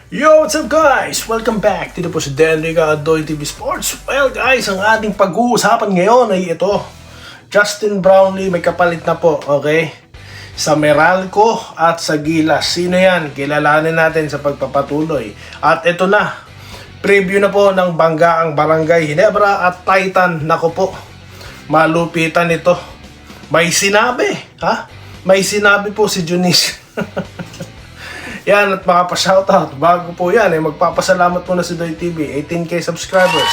Yo, what's up guys? Welcome back. Dito po si Denrica Adoy TV Sports. Well guys, ang ating pag-uusapan ngayon ay ito. Justin Brownlee may kapalit na po, okay? Sa Meralco at sa Gilas. Sino yan? Kilalanin natin sa pagpapatuloy. At ito na. Preview na po ng Banggaang Barangay Ginebra at Titan. Nako po. Malupitan ito. May sinabi, ha? May sinabi po si Junis. Yan, at makapa-shoutout. Bago po yan, magpapasalamat muna si Doy TV. 18k subscribers.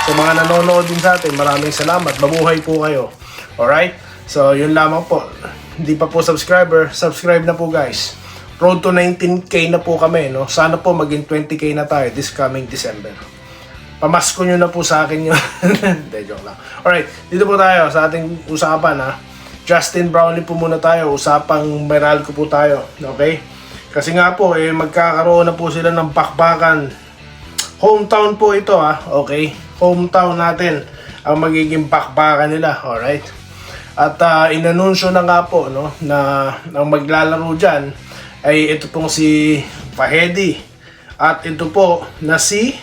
Sa mga nanonood din sa atin, maraming salamat. Mabuhay po kayo. Alright? So, yun lamang po. Hindi pa po subscribe na po guys. Road to 19k na po kami, no? Sana po maging 20k na tayo this coming December. Pamasko nyo na po sa akin yun. Hindi, joke lang. Alright, dito po tayo sa ating usapan, ha? Justin Brownlee po muna tayo. Usapang Meralco po tayo. Okay? Kasi nga po, magkakaroon na po sila ng bakbakan. Hometown po ito, ha? Okay? Hometown natin ang magiging bakbakan nila. Alright? At inanunsyo na nga po, no, na ang maglalaro dyan ay ito pong si Fahedi. At ito po na si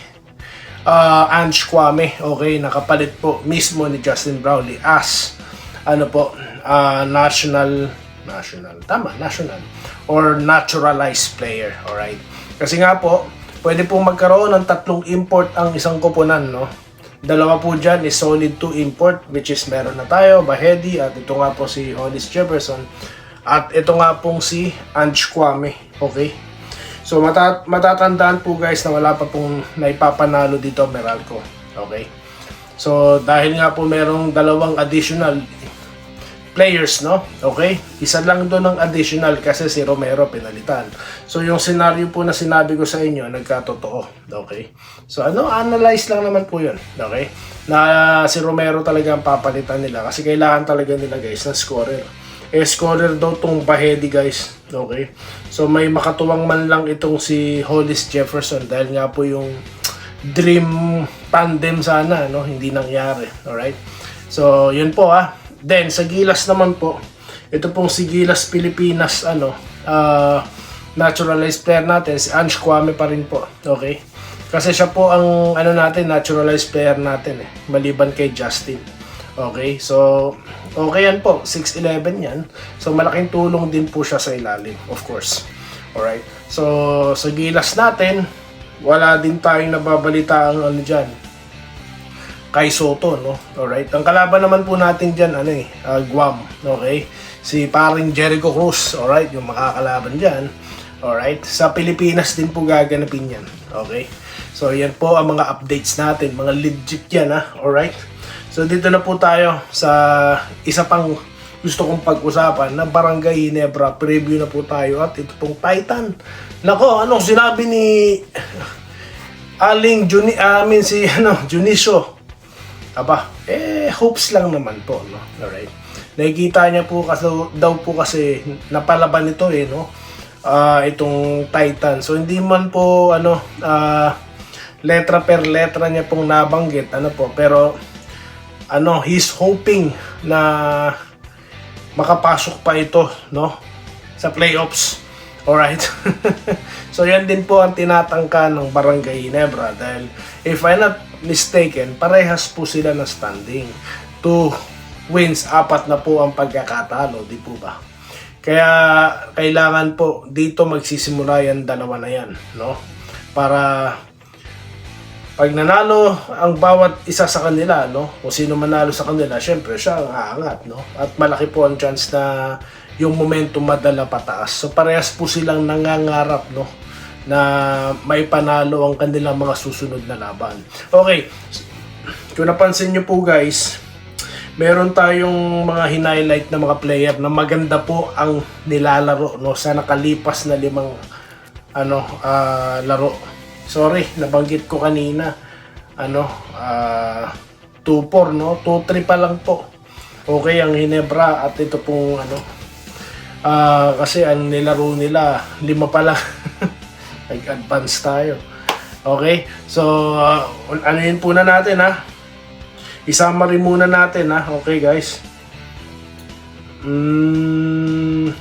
Ange Kwame. Okay? Nakapalit po mismo ni Justin Brownlee as national or naturalized player. Alright? Kasi nga po, pwede pong magkaroon ng 3 import ang isang koponan, no? Dalawa po dyan is solid 2 import, which is meron na tayo, Bahedi, at ito nga po si Hollis Jefferson, at ito nga pong si Ange Kwame. Okay? So matatandaan po guys na wala pa pong naipapanalo dito Meralco. Okay? So dahil nga po merong 2 additional players, no? Okay? Isa lang doon ng additional kasi si Romero pinalitan. So yung scenario po na sinabi ko sa inyo, nagkatotoo. Okay? So analyze lang naman po yun. Okay? Na si Romero talaga ang papalitan nila kasi kailangan talaga nila guys ng scorer. Scorer daw tong Bahedi guys. Okay? So may makatuwang man lang itong si Hollis Jefferson dahil nga po yung dream tandem sana, no? Hindi nangyari. Alright? So yun po Then, sa Gilas naman po, ito pong si Gilas Pilipinas, naturalized player natin, si Ange Kwame pa rin po. Okay? Kasi siya po ang, naturalized player natin, maliban kay Justin. Okay? So, okay yan po. 6'11 yan. So, malaking tulong din po siya sa ilalim, of course. Alright? So, sa Gilas natin, wala din tayong nababalita ang dyan. Kay Soto, no? Alright. Ang kalaban naman po natin dyan, Guam. Okay? Si paring Jericho Cruz. Alright? Yung makakalaban dyan. Alright? Sa Pilipinas din po gaganapin yan. Okay? So, yan po ang mga updates natin. Mga legit yan, Alright? So, dito na po tayo sa isa pang gusto kong pag-usapan na Barangay Ginebra. Preview na po tayo. At ito pong Titan. Nako, anong sinabi ni Aling Junicio? Hopes lang naman po, no? Alright. Nakikita niya po kasi napalaban ito no? Itong Titan. So hindi man po letra per letra niya pong nabanggit pero he's hoping na makapasok pa ito, no? Sa playoffs. Alright. So yan din po ang tinatangka ng Barangay Ginebra dahil if I'm not mistaken, parehas po sila na standing. 2 wins, 4 na po ang pagkakatalo, di po ba? Kaya kailangan po dito magsisimula yan, 2 na yan, no? Para pag nanalo ang bawat isa sa kanila, no? Kung sino manalo sa kanila, syempre siya ang aangat, no? At malaki po ang chance na yung momentum madala pataas. So parehas po silang nangangarap, no? Na may panalo ang kanilang mga susunod na laban. Okay, kung napansin nyo po guys, meron tayong mga hinighlight na mga player na maganda po ang nilalaro, no, sa nakalipas na 5 laro. Sorry, nabanggit ko kanina 2-4, no, 2-3 pa lang po. Okay, ang Ginebra at ito pong kasi ang nilaro nila 5 pa lang. Nag-advance tayo. Okay? So, yun po na natin, Isama rin muna natin, Okay, guys?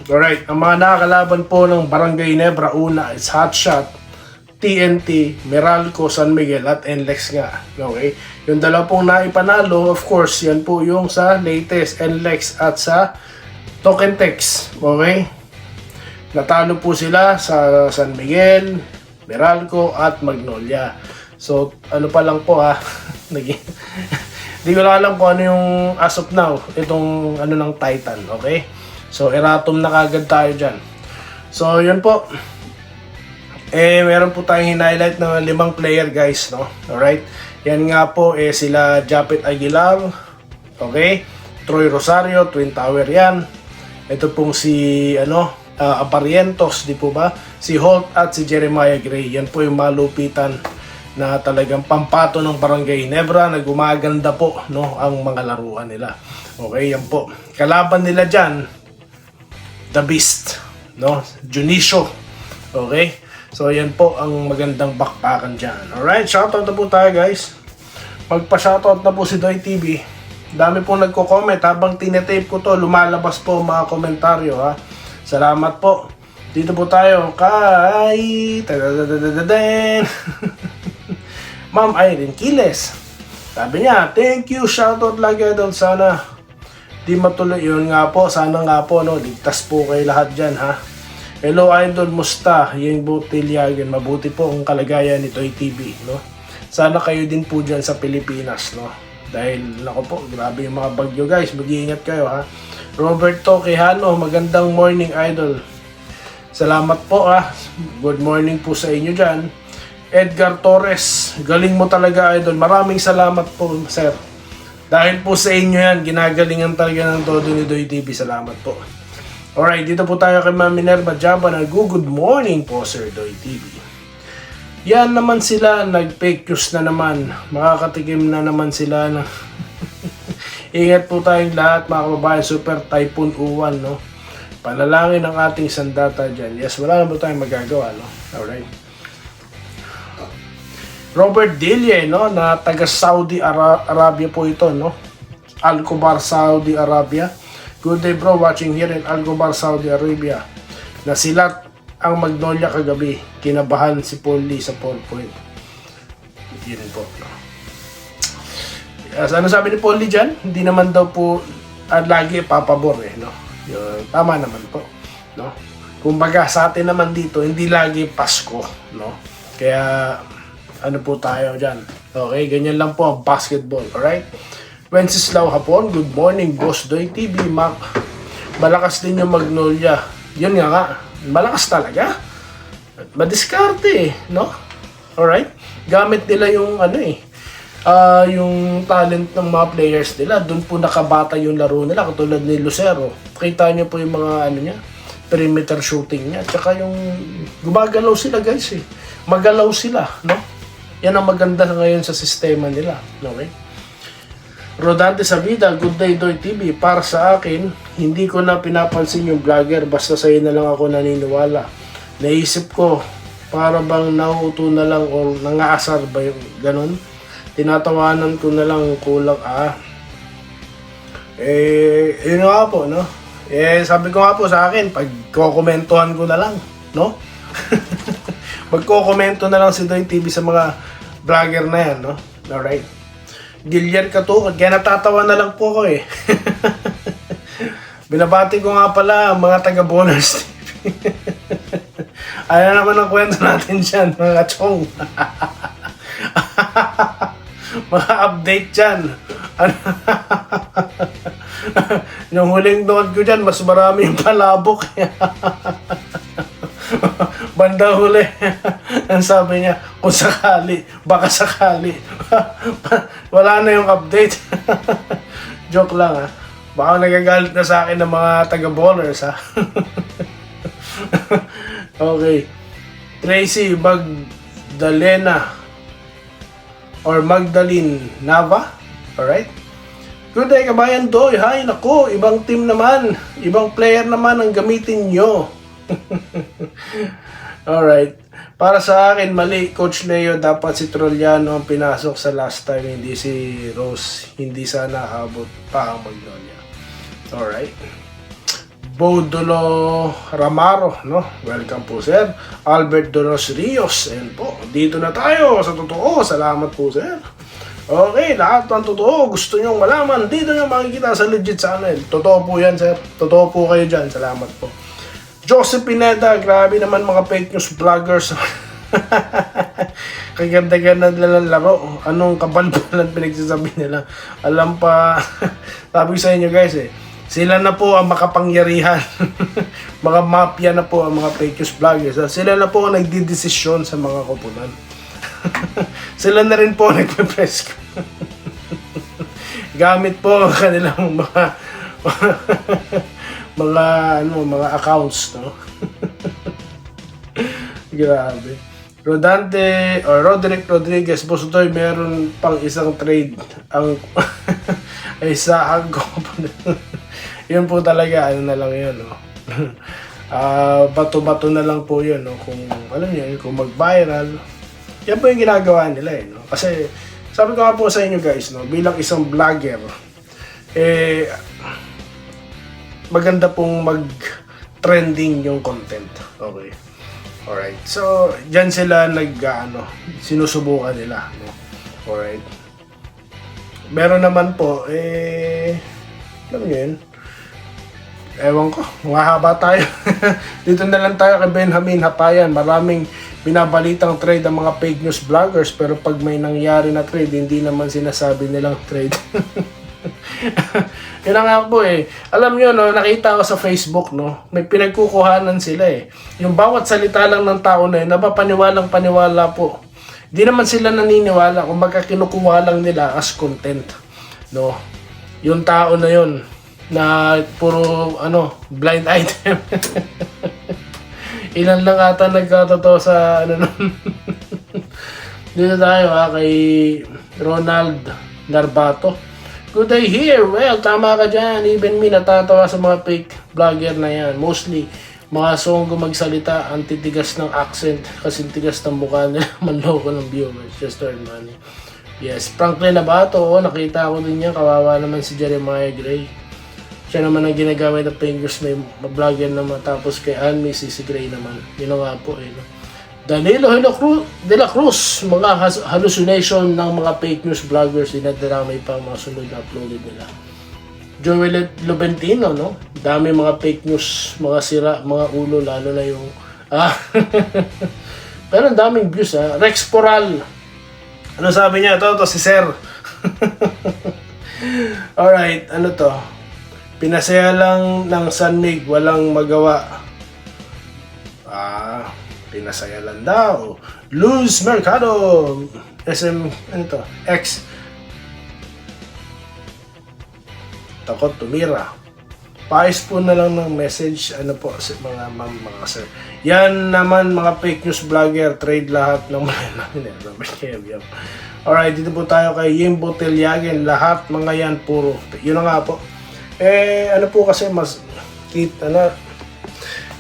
Alright. Ang mga nakakalaban po ng Barangay Ginebra, una is Hotshot, TNT, Meralco, San Miguel at NLEX nga. Okay? Yung dalawa pong naipanalo, of course, yan po yung sa latest NLEX at sa Tokentex. Okay? Natalo po sila sa San Miguel, Meralco at Magnolia. So, ano pa lang po ha. Hindi ko lang alam kung ano yung as of now, itong ano ng Titan. Okay? So, erratum na kagad tayo dyan. So, yun po. Meron po tayong highlight ng 5 player guys, no? Alright? Yan nga po, sila Japet Aguilar, okay? Troy Rosario, Twin Tower yan. Ito pong si, Aparientos, di po ba? Si Holt at si Jeremiah Gray. Yan po yung malupitan na talagang pampato ng Barangay Ginebra na gumaganda po, no? Ang mga laruan nila. Okay, yan po. Kalaban nila dyan, The Beast, no? Junicio. Okay? So, yan po ang magandang bakbakan dyan. Alright, shoutout na po tayo guys. Magpa-shoutout na po si Doy TV. Dami po nagko-comment habang tinetape ko to. Lumalabas po mga komentaryo ha. Salamat po. Dito po tayo kay Ma'am Irene Quiles. Sabi niya, thank you, shoutout lagi idol. Sana di matuloy yun nga po. Sana nga po, no, ligtas po kayo lahat dyan ha. Hello idol, musta? Yung Butilyagan, mabuti po ang kalagayan ni Toy TV, no? Sana kayo din po dyan sa Pilipinas, no? Dahil, nako po, grabe yung mga bagyo guys, mag-iingat kayo ha. Roberto Quijano, magandang morning idol. Salamat po ha. Good morning po sa inyo dyan. Edgar Torres, galing mo talaga idol. Maraming salamat po sir. Dahil po sa inyo yan, ginagalingan talaga ng todo ni Doy TV. Salamat po. Alright, dito po tayo kay Ma'am Minerva Jaba na good morning po Sir Doy TV. Yan naman sila, nag-fake news na naman. Makakatikim na naman sila. Ingat po tayong lahat mga kababayan, Super Typhoon Uwan, no? Panalangin ang ating sandata dyan. Yes, wala na po tayong magagawa, no? Alright. Robert Dille, no? Na taga Saudi Arabia po ito, no? Al-Kubar, Saudi Arabia. Good day bro, watching here in Al-Kubar, Saudi Arabia. Nasilat ang Magnolia kagabi. Kinabahan si Paul Lee sa 4 point. Yun po. No? Ano sabi ni Paul Lee dyan? Hindi naman daw po lagi papabor no? Yun, tama naman po. No? Kumbaga sa atin naman dito, hindi lagi Pasko. No? Kaya ano po tayo dyan. Okay, ganyan lang po ang basketball. Alright? Wenceslao Hapon, good morning, Boss Doy TV, Mac. Malakas din yung Magnolia. Yun nga, malakas talaga. Madiskarte no? Alright? Gamit nila yung yung talent ng mga players nila. Doon po nakabata yung laro nila, katulad ni Lucero. Kita nyo po yung mga niya, perimeter shooting niya. Tsaka yung gumagalaw sila guys Magalaw sila, no? Yan ang maganda ngayon sa sistema nila. Okay? Rodante Sabida, good day Doy TV. Para sa akin, hindi ko na pinapansin yung vlogger, basta sa'yo na lang ako naniniwala. Naisip ko, para bang nauuto na lang o nangaasar ba yung ganun? Tinatawanan ko na lang kulang yun nga po, no? Sabi ko nga po sa akin, pag kokomentuhan ko na lang, no? Magkokomento na lang si Doy TV sa mga vlogger na yan, no? Alright. Gillian Katukod, kaya natatawa na lang po ako Binabati ko nga pala ang mga taga-Boners TV. Ayan naman ang kwento natin dyan, mga chong. Mga update dyan. Yung huling nood ko dyan, mas marami yung palabok. Banda huli. Ang sabi niya, kung sakali, baka sakali. Wala na yung update. Joke lang Baka nagagalit na sa akin ng mga taga-ballers Okay. Tracy Magdalena or Magdalene Nava. Alright. Good day kabayan Doy. Hi, nako, ibang team naman. Ibang player naman ang gamitin nyo. Alright. Para sa akin, mali. Coach Leo, dapat si Trollano ang pinasok sa last time, hindi si Rose. Hindi sana abot pa ang Magnolia. Alright. Bodolo Ramaro, no? Welcome po, sir. Albert Donos Rios, ayan po. Dito na tayo sa totoo. Salamat po, sir. Okay, lahat ng totoo gusto nyong malaman, dito nyo makikita sa legit channel. Totoo po yan, sir. Totoo po kayo dyan. Salamat po. Joseph Pineda, grabe naman mga fake news vloggers. Kaganda-ganda nila ng laro. Anong kabalbalan pinagsasabi nila. Alam pa, sabi sa inyo guys sila na po ang makapangyarihan. Mga mafia na po ang mga fake news vloggers. Sila na po ang nagdidesisyon sa mga koponan. Sila na rin po nagpe-press. Gamit po ang kanilang mga accounts, no? Grabe. Roderick Rodriguez, Boss Doy, meron pang isang trade ang isa ko. Yun po talaga, ano na lang yun, no? Bato-bato na lang po yun, no? Kung alam niyo, kung mag-viral, yan po yung ginagawa nila, no? Kasi sabi ko nga po sa inyo guys, no, bilang isang vlogger, maganda pong mag-trending yung content. Okay. Alright. So, dyan sila sinusubukan nila. No? Alright. Meron naman po, alam nyo yun, ewan ko, mahaba tayo. Dito na lang tayo kay Benjamin Hapayan. Maraming binabalitang trade ang mga fake news vloggers, pero pag may nangyari na trade, hindi naman sinasabi nilang trade. Yun nga po Alam nyo, no, nakita ko sa Facebook, no, may pinagkukuhanan sila Yung bawat salita lang ng tao na yun, napapaniwalang-paniwala po. Di naman sila naniniwala kung baga kinukuha lang nila as content, no. Yung tao na yun, na puro, blind item. Ilan lang ata nagkatotoo sa, nun. Dito tayo, kay Ronald Narbato. Good day here. Well, tama ka dyan. Even me, natatawa sa mga fake vlogger na yan. Mostly, mga songgo magsalita, ang titigas ng accent, kasi tigas ng mukha nila, manloko ng viewers, just to earn money. Yes, Franklin Nabato, nakita ko din yan. Kawawa naman si Jeremiah Gray. Siya naman ang ginagamit ng fingers, may vlogger naman. Tapos kay Anne, si Gray naman. Yun nga po, no? Danilo de la Cruz, mga hallucination ng mga fake news vloggers, dinadaramay pa mga sunod na uploaded nila. Joel Lubentino, no? Dami mga fake news, mga sira, mga ulo, lalo na yung pero ang daming views, Rex Poral, ano sabi niya? Ito si Sir. Alright, ano to? Pinasaya lang ng San Mig, walang magawa. Pinasaya lang daw. Luz Mercado, SM, X. Takot tumira. Pais po na lang ng message, mga sir. Yan naman mga fake news vlogger, trade lahat ng mga Alright, dito po tayo kay Yimbo Telyagen. Lahat mga yan, puro. Yun na nga po. Po kasi mas,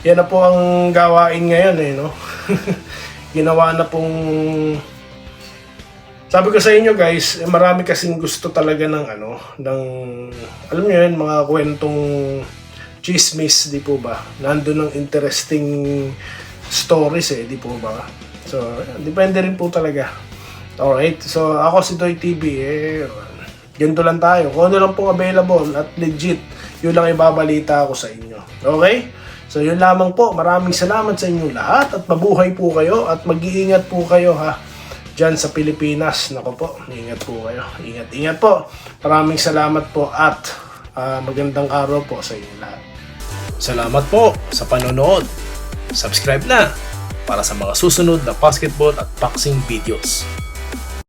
yan na po ang gawain ngayon no? Ginawa na pong, sabi ko sa inyo guys, marami kasing gusto talaga ng alam niyo yun, mga kwentong chismis, di po ba? Nandun ng interesting stories di po ba? So, depende rin po talaga. Alright, so ako si Doy TV ganito lang tayo. Kung ano lang pong available at legit, yun lang ibabalita ako sa inyo. Okay? So yun lamang po, maraming salamat sa inyo lahat at mabuhay po kayo at mag-iingat po kayo dyan sa Pilipinas. Nako po, ingat po kayo. Ingat po. Maraming salamat po at magandang araw po sa inyo lahat. Salamat po sa panonood. Subscribe na para sa mga susunod na basketball at boxing videos.